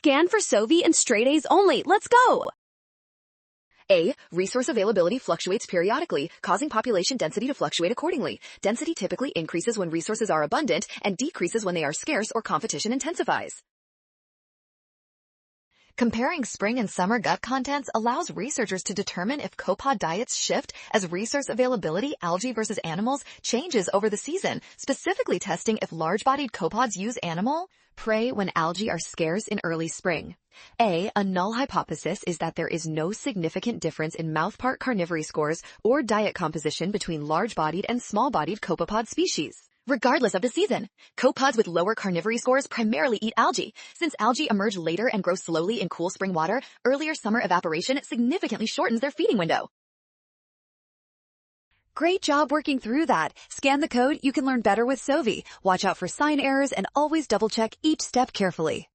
Scan for Sovi and straight A's only. Let's go! A. Resource availability fluctuates periodically, causing population density to fluctuate accordingly. Density typically increases when resources are abundant and decreases when they are scarce or competition intensifies. Comparing spring and summer gut contents allows researchers to determine if copod diets shift as resource availability, algae versus animals, changes over the season, specifically testing if large-bodied copods use animal prey when algae are scarce in early spring. A null hypothesis is that there is no significant difference in mouthpart carnivory scores or diet composition between large-bodied and small-bodied copepod species. Regardless of the season, copods with lower carnivory scores primarily eat algae. Since algae emerge later and grow slowly in cool spring water, earlier summer evaporation significantly shortens their feeding window. Great job working through that. Scan the code, you can learn better with Sovi. Watch out for sign errors and always double-check each step carefully.